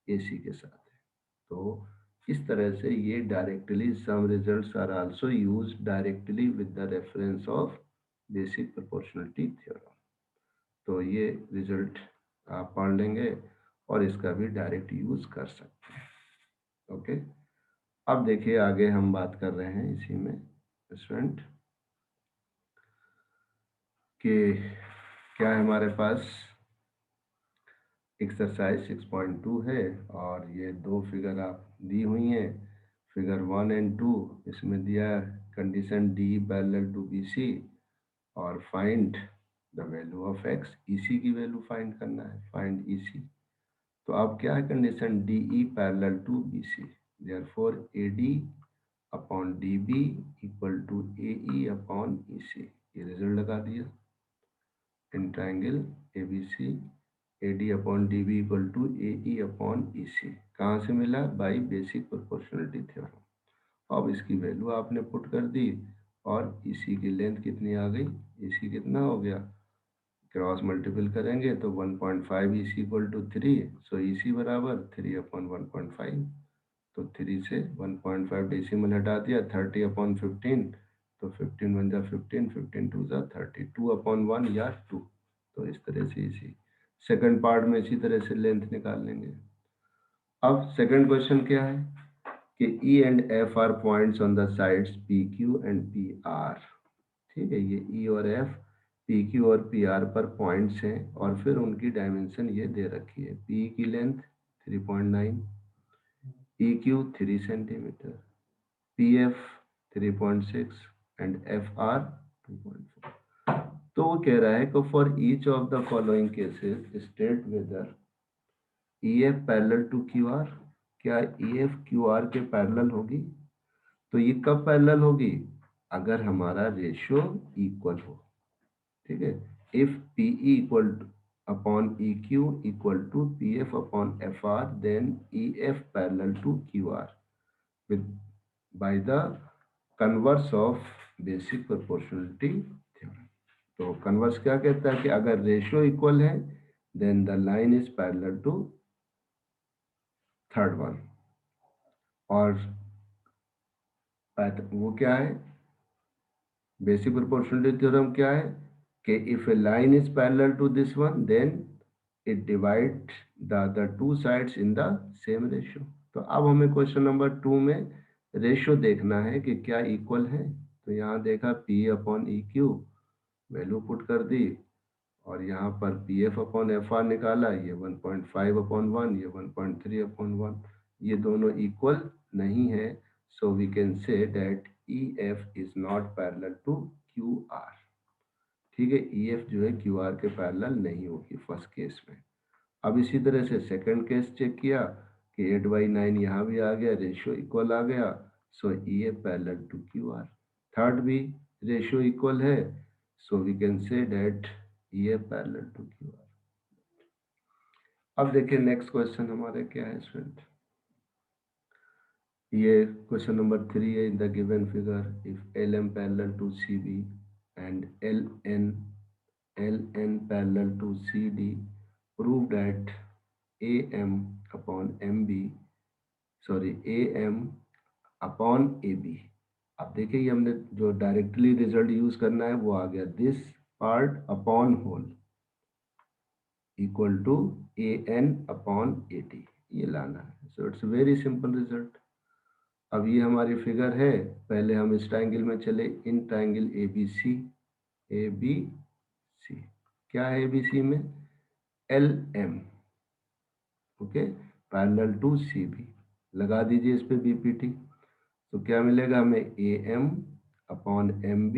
AC के साथ है। तो इस तरह से ये directly some results are also used directly with the reference of basic proportionality theorem. तो ये रिजल्ट आप पढ़ लेंगे और इसका भी डायरेक्ट यूज कर सकते हैं। ओके, अब देखिए आगे हम बात कर रहे हैं इसी में स्टूडेंट कि क्या है हमारे पास एक्सरसाइज 6.2 है और ये दो फिगर आप दी हुई हैं, फिगर 1 एंड 2। इसमें दिया condition D parallel to BC और find the value of x, EC की वैल्यू फाइंड करना है, फाइंड EC। तो अब क्या है condition, DE parallel to BC, therefore AD upon DB equal to AE upon EC। ये रिजल्ट लगा दिया in triangle ABC, AD upon DB equal to AE upon EC। कहाँ से मिला, बाई बेसिक प्रोपोर्शनलिटी थ्योरम। अब इसकी वैल्यू आपने पुट कर दी और EC की लेंथ कितनी आ गई, EC कितना हो गया, क्रॉस मल्टीपल करेंगे तो 1.5 EC equal to 3, so EC बराबर 3 अपॉन 1.5। तो 3 से 1.5 डेसिमल हटा दिया, 30 अपॉन 15, तो 15 1 जा 15, 15 2 जा 30, 2 अपॉन 1 या 2। तो इस तरह से इसी सेकंड पार्ट में इसी तरह से लेंथ निकाल लेंगे। अब सेकंड क्वेश्चन क्या है कि E and F are points on the sides PQ and PR। ठीक है, ये E और F PQ और PR पर पॉइंट्स हैं और फिर उनकी डायमेंशन ये दे रखी है, PE की length 3.9, EQ 3 centimetre, PF 3.6 and FR 2.4। तो वो कह रहा है कि for each of the following cases state whether EF parallel to QR, क्या EF QR के पैरेलल होगी। तो ये कब पैरेलल होगी, अगर हमारा रेशियो इक्वल हो। ठीक है, if PE equal upon EQ equal to PF upon FR then EF parallel to QR with by the converse of basic proportionality theorem। तो कन्वर्स क्या कहता है कि अगर रेशियो इक्वल है then the line is parallel to third one. और वो क्या है, बेसिक प्रोपोर्शनलिटी थ्योरम क्या है कि if a line is parallel to this one then it divide the other two sides in the same ratio. तो अब हमें क्वेश्चन नंबर 2 में रेशियो देखना है कि क्या इक्वल है। तो यहाँ देखा P upon EQ value put कर दी और यहाँ पर PF अपॉन FR निकाला, ये 1.5 अपॉन 1, ये 1.3 अपॉन 1, ये दोनों इक्वल नहीं है। So we can say that EF is not parallel to QR। ठीक है, EF जो है QR के पैरेलल नहीं होगी फर्स्ट केस में। अब इसी तरह से सेकंड केस चेक किया कि 8/9 यहाँ भी आ गया, रेशियो इक्वल आ गया, so EF parallel to QR। Third भी रेशियो इक्वल है, so we can say that EF parallel to QR। अब देखिए नेक्स्ट क्वेश्चन हमारे क्या है स्टूडेंट, ये क्वेश्चन नंबर 3 है। In the given figure if LM parallel to CB and LN parallel to CD, prove that AM upon MB, sorry AM upon AB। अब देखिए ये हमने जो डायरेक्टली रिजल्ट यूज करना है वो आ गया, this part upon whole equal to AN upon AT, ये लाना है। So it's very simple result. अब ये हमारी फिगर है, पहले हम इस ट्रायंगल में चले, इन ट्रायंगल ABC, ABC क्या है ABC में, LM, okay, parallel to CB, लगा दीजिए इस पे BPT। तो क्या मिलेगा हमें, AM upon MB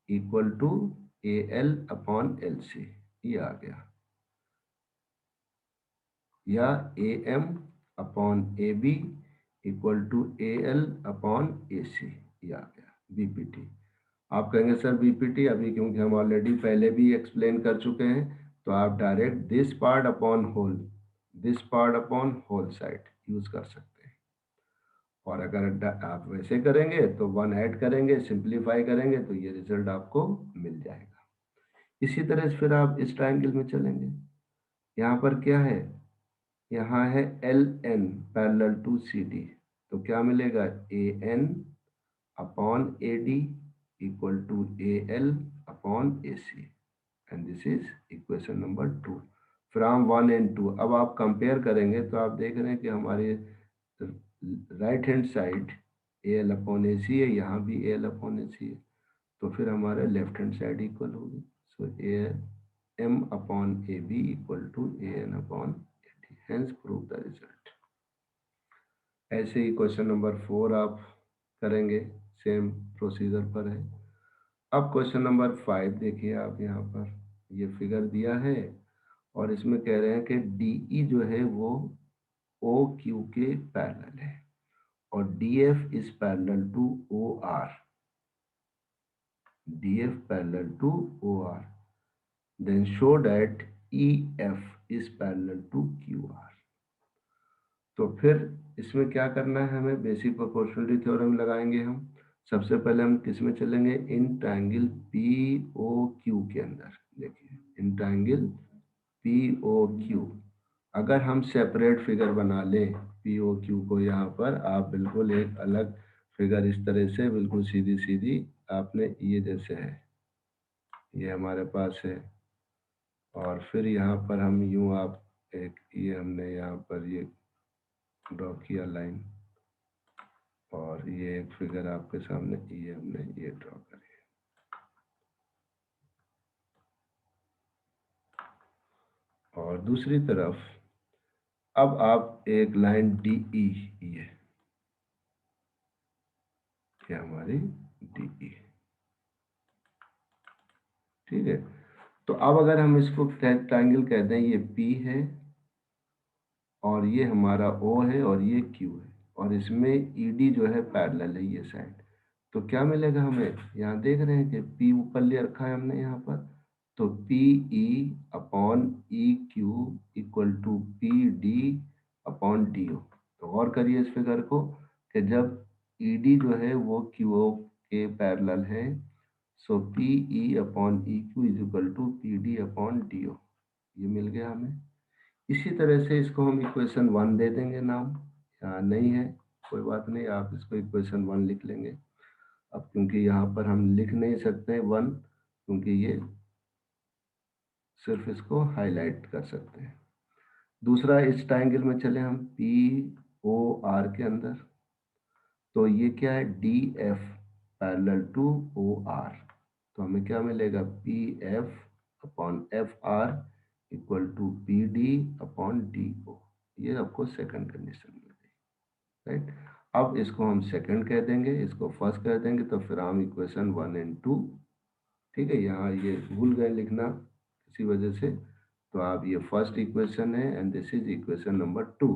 equal to AL upon LC, ये आ गया, या AM upon AB equal to AL upon AC, ये आ गया BPT। आप कहेंगे सर BPT अभी क्योंकि हम ऑलरेडी पहले भी एक्सप्लेन कर चुके हैं, तो आप direct this part upon whole, this part upon whole side use कर सकते हैं। और अगर आप वैसे करेंगे तो 1 ऐड करेंगे, सिंप्लीफाई करेंगे तो ये रिजल्ट आपको मिल जाएगा। इसी तरह से फिर आप इस ट्रायंगल में चलेंगे, यहाँ पर क्या है, यहाँ है LN पैरेलल टू CD, तो क्या मिलेगा, AN upon AD equal to AL upon AC, and this is equation number 2 from 1 and 2। अब आप कंपेयर करेंगे तो आप देख रहे हैं कि हमारे right hand side AL upon AC है, यहाँ भी AL अपॉन AC है, तो फिर हमारे लेफ्ट हैंड साइड इक्वल होगी। So AM upon AB equal to AN upon AD, hence prove the result. ऐसे ही क्वेश्चन नंबर 4 आप करेंगे, सेम प्रोसीजर पर है। अब क्वेश्चन नंबर 5 देखिए, आप यहाँ पर ये फिगर दिया है और इसमें कह रहे हैं कि DE जो है वो OQ के पैरेलल है और DF is parallel to OR, DF parallel to OR, then show that EF is parallel to QR। तो फिर इसमें क्या करना है, हमें बेसिक प्रोपोर्शनलिटी थ्योरम लगाएंगे हम। सबसे पहले हम किस में चलेंगे, इन ट्रायंगल POQ के अंदर। देखिए इन ट्रायंगल POQ, अगर हम सेपरेट फिगर बना लें POQ को, यहाँ पर आप बिल्कुल एक अलग फिगर इस तरह से बिल्कुल सीधी सीधी आपने, ये जैसे है, ये हमारे पास है, और फिर यहाँ पर हम यूं, आप एक ये हमने यहाँ पर ये ड्रॉ किया लाइन, और ये एक फिगर आपके सामने, ये हमने ये ड्रॉ करी है। और दूसरी तरफ अब आप एक लाइन DE, ये हमारी DE, ठीक है। तो अब अगर हम इसको ट्रायंगल कहते हैं, ये P है और ये हमारा O है और ये Q है, और इसमें ED जो है पैरेलल है ये साइड, तो क्या मिलेगा हमें, यहाँ देख रहे हैं कि P ऊपर ले रखा है हमने यहाँ पर, तो PE upon EQ equal to PD upon DO। तो गौर करिए इस फिगर को कि जब ED जो है वो QO के पैरेलल है, so PE upon EQ is equal to PD upon DO, ये मिल गया हमें। इसी तरह से इसको हम इक्वेशन 1 दे देंगे नाम, यहाँ नहीं है कोई बात नहीं, आप इसको इक्वेशन 1 लिख लेंगे। अब क्योंकि यहाँ पर हम लिख नहीं सकते 1, क्योंकि ये सिर्फ इसको हाईलाइट कर सकते हैं। दूसरा, इस ट्रायंगल में चले हम POR के अंदर, तो ये क्या है, DF पैरेलल टू OR, तो हमें क्या मिलेगा, PF upon FR equal to PD upon DO, ये आपको सेकंड कंडीशन मिल गई, राइट। अब इसको हम सेकंड कह देंगे, इसको फर्स्ट कह देंगे, तो फिर हम इक्वेशन 1 and 2, ठीक है, यहाँ ये भूल गए लिखना किसी वजह से, तो आप ये फर्स्ट इक्वेशन है and this is equation number 2।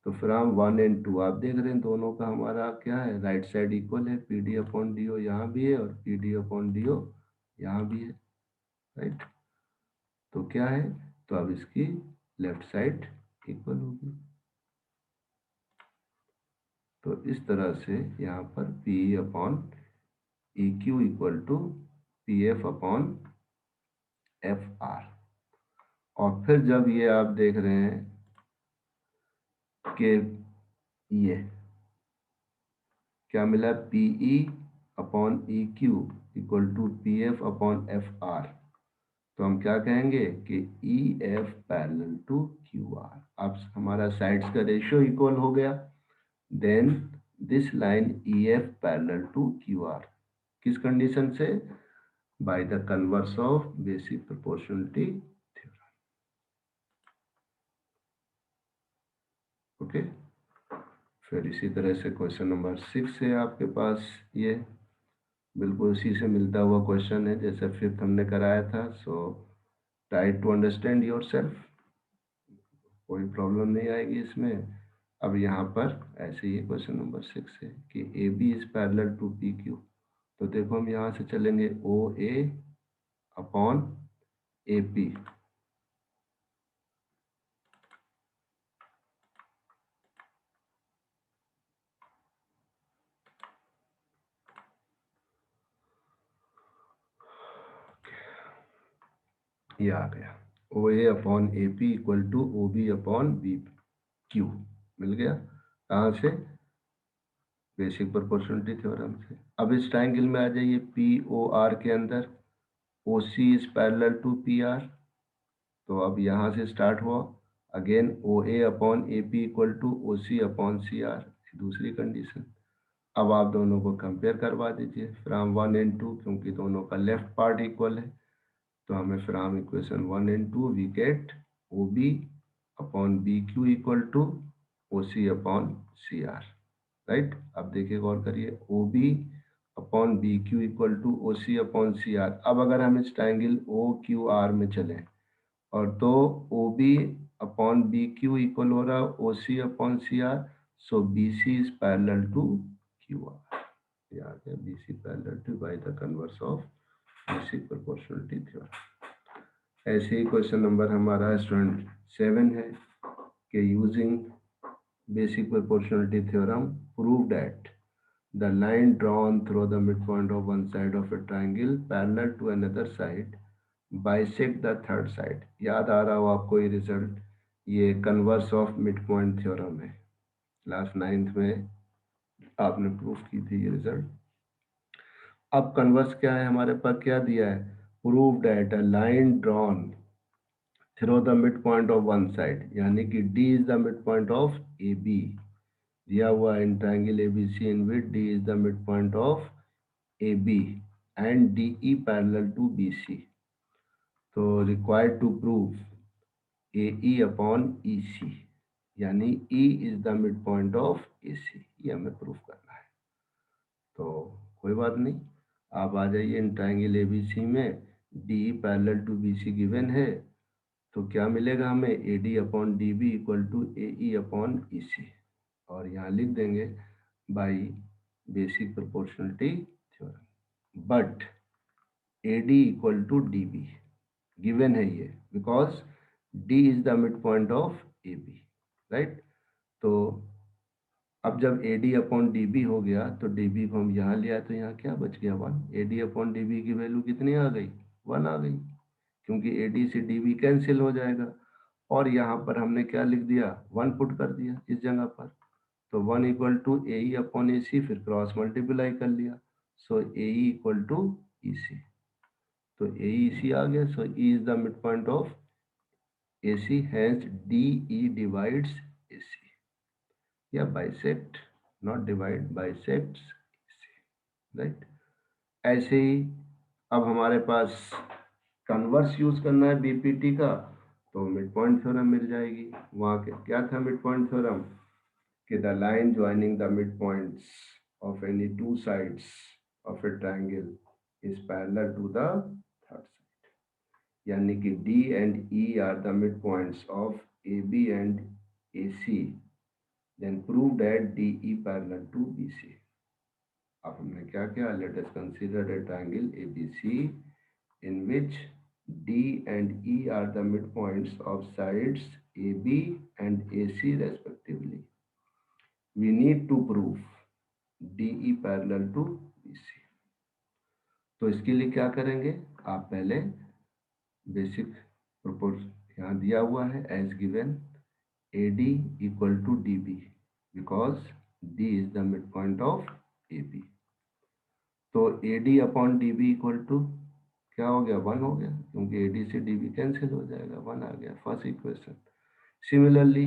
तो फ्रॉम 1 and 2 आप देख रहे हैं दोनों का हमारा क्या है, राइट साइड इक्वल है, PD अपॉन DO यहाँ भी है और PD अपॉन DO यहाँ भी है, राइट। तो क्या है, तो अब इसकी लेफ्ट साइड इक्वल होगी। तो इस तरह से यहाँ पर PE upon EQ equal to PF upon FR। और फिर जब ये आप देख रहे हैं कि ये क्या मिला, PE upon EQ equal to PF upon FR, तो हम क्या कहेंगे कि EF पैरेलल टू QR। अब हमारा साइड्स का रेशियो इक्वल हो गया, then this line EF parallel to QR। किस कंडीशन से? By the converse of basic proportionality theorem. Okay, फिर इसी तरह से क्वेश्चन नंबर 6 है आपके पास, ये बिल्कुल उसी से मिलता हुआ क्वेश्चन है जैसे फिफ्थ हमने कराया था। So try to understand yourself, कोई प्रॉब्लम नहीं आएगी इसमें। अब यहाँ पर ऐसे ही क्वेश्चन नंबर 6 है कि AB is parallel to PQ। तो देखो हम यहाँ से चलेंगे OA अपॉन AP। ये आ गया OA upon AP equal to OB upon BQ, मिल गया। कहाँ से? बेसिक प्रोपोर्शनलिटी थ्योरम से। अब इस ट्राइंगल में आ जाइए, POR के अंदर OC is parallel to PR। तो अब यहाँ से स्टार्ट हुआ, again OA upon AP equal to OC upon CR, दूसरी कंडीशन। अब आप दोनों को कंपेयर करवा दीजिए फ्रॉम 1 एंड 2, क्योंकि दोनों का लेफ्ट पार्ट इक्वल है। तो हमें from equation 1 and 2 we get OB upon BQ equal to OC upon CR, right. अब देखिए गौर करिए, OB upon BQ equal to OC upon CR। अब अगर हम इस ट्राइंगल OQR में चलें, और तो OB अपॉन BQ इक्वल हो रहा है OC upon CR, so BC is parallel to QR। यहाँ पे BC parallel to by the converse of basic proportionality theorem. ऐसे ही क्वेश्चन नंबर हमारा स्टूडेंट 7 है कि using basic proportionality theorem prove that the line drawn through the midpoint of one side of a triangle parallel to another side bisect the third side। याद आ रहा हो आपको ये रिजल्ट, ये converse of mid point theorem है, क्लास 9th में आपने प्रूफ की थी ये रिजल्ट। अब कन्वर्स क्या है हमारे पास, क्या दिया है, prove that a line drawn through the mid point of one side, यानी कि D is the mid point of AB दिया हुआ इन triangle ABC in which D is the midpoint of AB and DE parallel to BC। तो required to prove AE upon EC, यानी E is the midpoint of AC, ये हमें प्रूफ करना है। तो कोई बात नहीं, आप आ जाइए इन ट्राइंगल ABC में, DE parallel to BC given है, तो क्या मिलेगा हमें, AD upon DB equal to AE upon EC, और यहाँ लिख देंगे by basic proportionality theorem. But AD equal to DB given है ये, because D is the mid point of AB, right. तो अब जब AD अपॉन DB हो गया तो DB को हम यहाँ ले आए, तो यहाँ क्या बच गया, 1। AD अपॉन DB की वैल्यू कितनी आ गई, 1 आ गई, क्योंकि AD से DB कैंसिल हो जाएगा। और यहाँ पर हमने क्या लिख दिया, 1 पुट कर दिया इस जगह पर, तो 1 equal to AE upon AC, फिर क्रॉस मल्टीप्लाई कर लिया, so AE equal to EC। तो AE EC आ गया, so E is the mid point of AC, hence DE divides AC, या bisect, not divide, bisects AC, right. ऐसे ही अब हमारे पास कन्वर्स यूज करना है BPT का, तो मिड पॉइंट थ्योरम मिल जाएगी। वहाँ क्या था मिड पॉइंट थ्योरम, कि the line joining the midpoints of any two sides of a triangle is parallel to the third side, यानी कि D and E are the midpoints of AB and AC, then prove that DE parallel to BC। अब हमने क्या किया, let us consider a triangle ABC in which D and E are the midpoints of sides AB and AC respectively। We need to prove DE parallel to BC। तो इसके लिए क्या करेंगे, आप पहले बेसिक प्रोपोर्शन यहाँ दिया हुआ है as given AD equal to DB because D is the mid point of AB। तो AD upon DB equal to क्या हो गया, 1 हो गया, क्योंकि AD से DB कैंसिल हो जाएगा, 1 आ गया, first equation. Similarly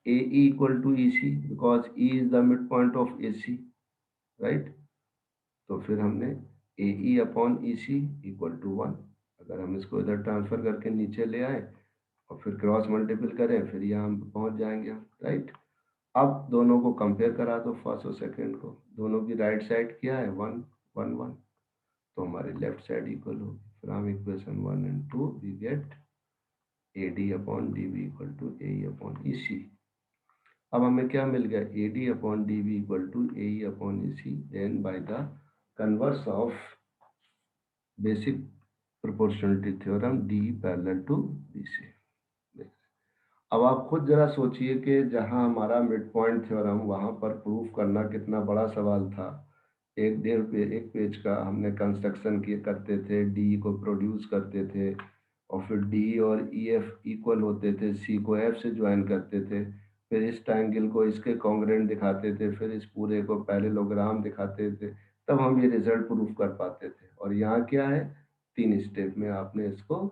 AE equal to EC because E is the mid point of AC, right. तो फिर हमने AE upon EC equal to 1, अगर हम इसको इधर ट्रांसफर करके नीचे ले आए और फिर क्रॉस मल्टीपल करें, फिर यहाँ हम पहुँच जाएंगे, राइट। अब दोनों को कंपेयर करा दो, फर्स्ट और सेकंड को, दोनों की राइट साइड क्या है, 1 1 1, तो हमारी लेफ्ट साइड इक्वल होगी। From equation 1 and 2 we get AD upon DB equal to AE upon EC। अब हमें क्या मिल गया, AD upon DB equal to AE upon EC, then by the converse of basic proportionality theorem D parallel to BC। अब आप खुद जरा सोचिए कि जहां हमारा मिड पॉइंट थ्योरम, वहां पर प्रूफ करना कितना बड़ा सवाल था। एक पेज का हमने कंस्ट्रक्शन किए करते थे, डी को प्रोड्यूस करते थे और फिर डी और ई एफ इक्वल होते थे, सी को एफ से ज्वाइन करते थे, फिर इस ट्रायंगल को इसके कॉन्ग्रुएंट दिखाते थे, फिर इस पूरे को पैरेललोग्राम दिखाते थे, तब हम ये रिजल्ट प्रूफ कर पाते थे। और यहाँ क्या है, 3 स्टेप में आपने इसको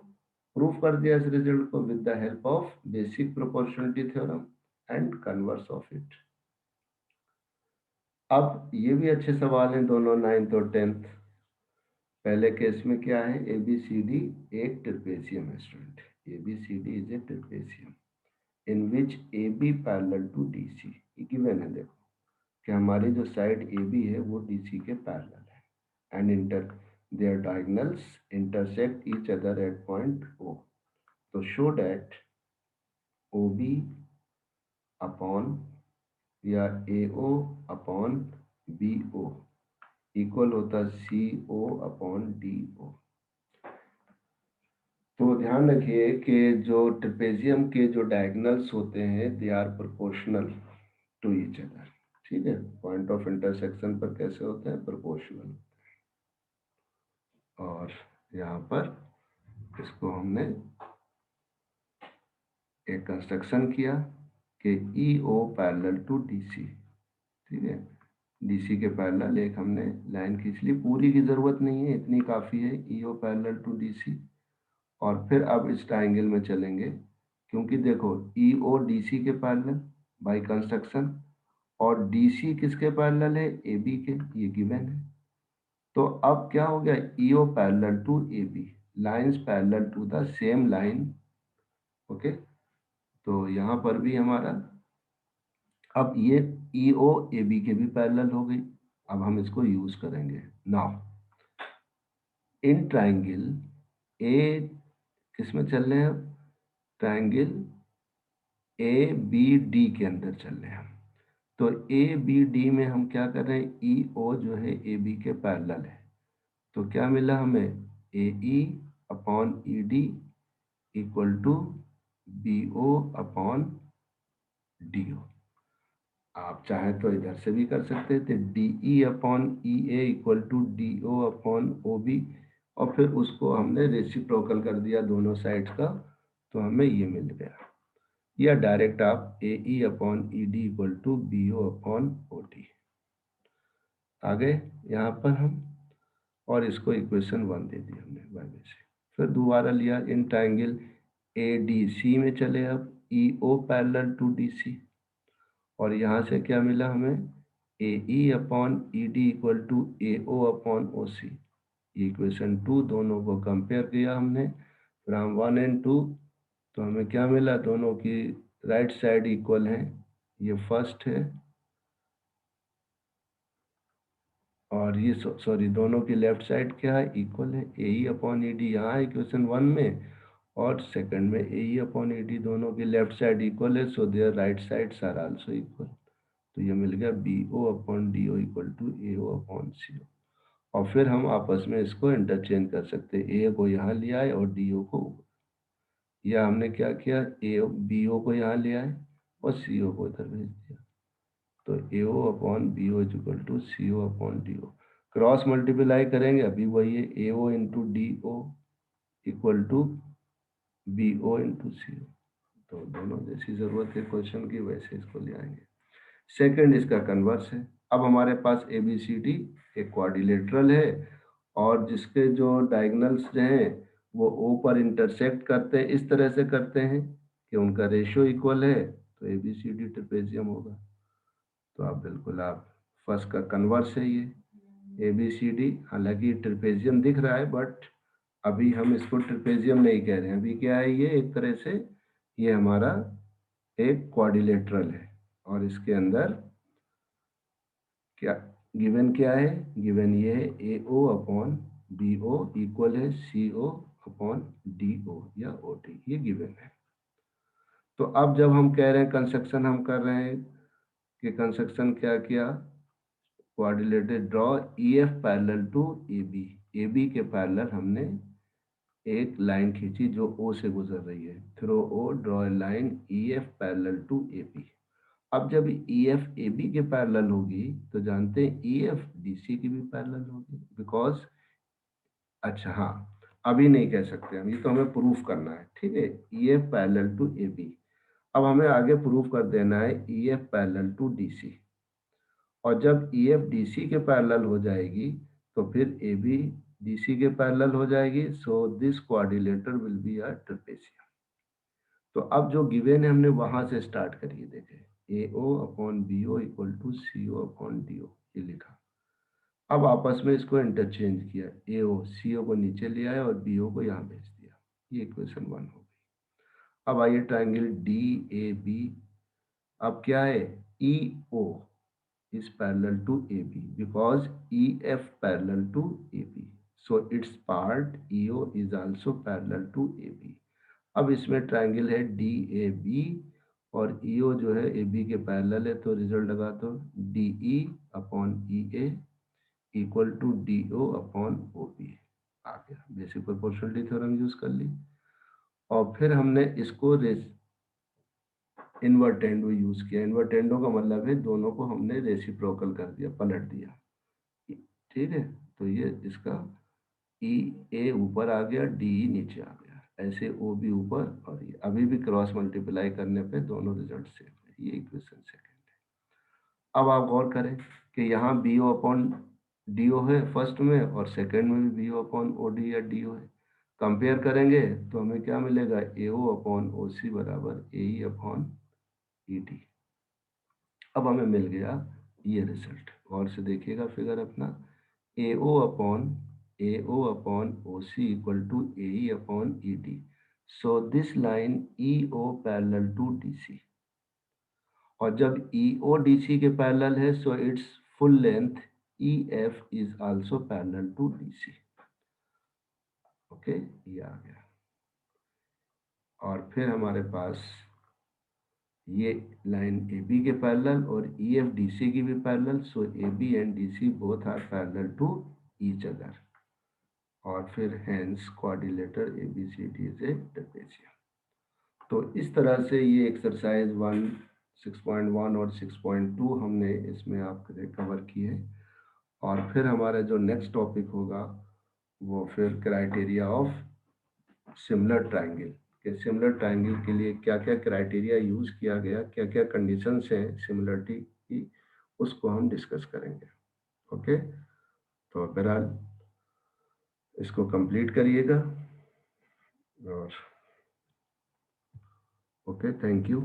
प्रूफ कर दिया, इस रिजल्ट को, with the help of basic proportionality theorem and converse of it. अब ये भी अच्छे सवाल हैं दोनों, 9th और 10th। पहले केस में क्या है, ABCD एक ट्रेपेजियम है student, ABCD is a trapezium in which AB parallel to DC। Given है, देखो कि हमारी जो साइड AB है वो DC के पैरेलल है and their diagonals intersect each other at point O। तो show that OB अपॉन या AO अपॉन BO इक्वल होता है CO अपॉन DO। तो ध्यान रखिए कि जो ट्रेपेजियम के जो डायगोनल्स होते हैं they are proportional to each other, ठीक है। पॉइंट ऑफ इंटरसेक्शन पर कैसे होते हैं, प्रोपोर्शनल। और यहाँ पर इसको हमने एक कंस्ट्रक्शन किया कि EO पैरेलल टू DC, ठीक है। DC के पैरेलल एक हमने लाइन खींच ली, पूरी की जरूरत नहीं है, इतनी काफी है, EO पैरेलल टू DC। और फिर अब इस ट्रायंगल में चलेंगे, क्योंकि देखो EO DC के पैरेलल बाय कंस्ट्रक्शन और DC किसके पैरेलल है, AB के, ये गिवन है। तो अब क्या हो गया, EO parallel to AB, lines parallel to the same line, okay. तो यहाँ पर भी हमारा अब ये EO AB के भी पैरेलल हो गई। अब हम इसको यूज करेंगे नाउ इन ट्रायंगल ए, किसमें चल रहे हैं, ट्रायंगल ABD के अंदर चल रहे हैं। तो ABD में हम क्या कर रहे हैं, EO जो है AB के पैरेलल है, तो क्या मिला हमें, AE upon ED equal to BO upon DO। आप चाहे तो इधर से भी कर सकते थे, DE upon EA equal to DO upon OB, और फिर उसको हमने रेसिप्रोकल कर दिया दोनों साइड का, तो हमें ये मिल गया। या डायरेक्ट आप AE upon ED equal to BO upon OD आ गए यहाँ पर हम, और इसको इक्वेशन 1 दे दी हमने बाय से। फिर दोबारा लिया इन ट्रायंगल ADC में चले, अब EO पैरेलल टू DC, और यहाँ से क्या मिला हमें, AE upon ED equal to AO upon OC। Equation 2 दोनों को कंपेयर किया हमने फ्रॉम 1 and 2, तो हमें क्या मिला, दोनों की राइट साइड इक्वल है, ये फर्स्ट है, और ये सॉरी दोनों की लेफ्ट साइड क्या है, इक्वल है। AE अपॉन ED यहाँ है इक्वेशन 1 में, और सेकंड में AE अपॉन ED दोनों की लेफ्ट साइड इक्वल है, so their right sides are also equal. तो ये मिल गया BO upon DO equal to AO upon CO। और फिर हम आपस में इसको इंटरचेंज कर सकते हैं, A को यहाँ ले आए और DO को, या हमने क्या किया, BO को यहाँ ले आए और CO को इधर भेज दिया। तो AO upon BO is equal to CO upon DO। Cross multiply करेंगे अभी वही है, A O into D O equal to B O into C O. तो दोनों जैसी जरूरत है क्वेश्चन की वैसे इसको ले आएंगे। सेकंड इसका कन्वर्स है। अब हमारे पास ए बी सी डी एक क्वाड्रिलेटरल है और जिसके जो डायगोनल्स हैं वो ओ पर इंटरसेक्ट करते हैं, इस तरह से करते हैं कि उनका रेशियो इक्वल है, तो A B C D trapezium होगा। तो आप बिल्कुल आप फर्स्ट का कन्वर्स है ये ए बी सी डी, हालांकि ट्रेपेजियम दिख रहा है बट अभी हम इसको ट्रेपेजियम नहीं कह रहे हैं, अभी क्या है ये एक तरह से ये हमारा एक क्वाड्रिलेटरल है और इसके अंदर क्या गिवन क्या है, गिवन ये है A O upon B O equal है सी ओ अपॉन डी ओ या ओ टी, ये गिवन है। तो अब जब हम कह रहे हैं कंस्ट्रक्शन हम कर रहे हैं कि कंस्ट्रक्शन क्या किया, quadrilateral draw E F parallel to A B के पैरेलल हमने एक लाइन खींची जो ओ से गुजर रही है, through O draw a line E F parallel to A B. अब जब ई एफ ए बी के पैरेलल होगी तो जानते हैं ई एफ डी सी की भी पैरेलल होगी, बिकॉज अच्छा हाँ अभी नहीं कह सकते हम, ये तो हमें प्रूफ करना है, ठीक है, E F parallel to A B. अब हमें आगे प्रूफ कर देना है E F parallel to D C, और जब ई एफ डी सी के पैरेलल हो जाएगी तो फिर ए बी डी सी के पैरेलल हो जाएगी, so this quadrilateral will be a trapezium. तो अब जो गिवन है हमने वहां से स्टार्ट करिए, देखें A O upon B O equal to C O upon D O, ये लिखा। अब आपस में इसको इंटरचेंज किया, ए ओ सी ओ को नीचे ले आया और बी ओ को यहाँ भेज दिया, ये इक्वेशन 1 हो गई। अब आइए ट्राइंगल डी ए बी, अब क्या है ई ओ is parallel to AB because EF parallel to AB, so its part EO is also parallel to AB। अब इसमें ट्रायंगल है DAB और EO जो है AB के पैरेलल है, तो रिजल्ट लगा दो DE upon EA equal to DO upon OB आ गया। बेसिक प्रोपोर्शनलिटी थ्योरम यूज कर ली और फिर हमने इसको इन्वर्टेंडो यूज किया। इन्वर्टेंडो का मतलब है दोनों को हमने रेसिप्रोकल कर दिया, पलट दिया, ठीक है। तो ये इसका ई ए ऊपर आ गया, डी ई नीचे आ गया, ऐसे ओ भी ऊपर, और ये अभी भी क्रॉस मल्टीप्लाई करने पे दोनों रिजल्ट सेम है, ये इक्वेशन सेकंड है। अब आप गौर करें कि यहाँ B O upon D O है फर्स्ट में और सेकंड में भी B O upon O D या डी ओ है। कंपेयर करेंगे तो हमें क्या मिलेगा, ए ओ अपॉन ओ सी बराबर ए ई अपॉन ई डी। अब हमें मिल गया ये रिजल्ट, गौर से देखिएगा फिगर अपना, A O upon O C equal to A E upon E D, so this line E O parallel to D C, और जब ई ओ डी सी के पैरेलल है so its full length E F is also parallel to D C. Okay, ये आ गया। और फिर हमारे पास ये लाइन ए बी के पैरेलल और ई एफ डी सी की भी parallel, so A B and D C both are parallel to each other, और फिर hence quadrilateral A B C D is a trapezium. तो इस तरह से ये एक्सरसाइज 1 6.1 और 6.2 हमने इसमें आपके कवर किए, और फिर हमारा जो नेक्स्ट टॉपिक होगा वो फिर क्राइटेरिया ऑफ सिमिलर ट्रायंगल, कि सिमिलर ट्रायंगल के लिए क्या क्या क्राइटेरिया यूज किया गया, क्या क्या कंडीशंस हैं सिमिलरिटी की, उसको हम डिस्कस करेंगे। ओके, तो बहरहाल इसको कंप्लीट करिएगा और ओके, थैंक यू।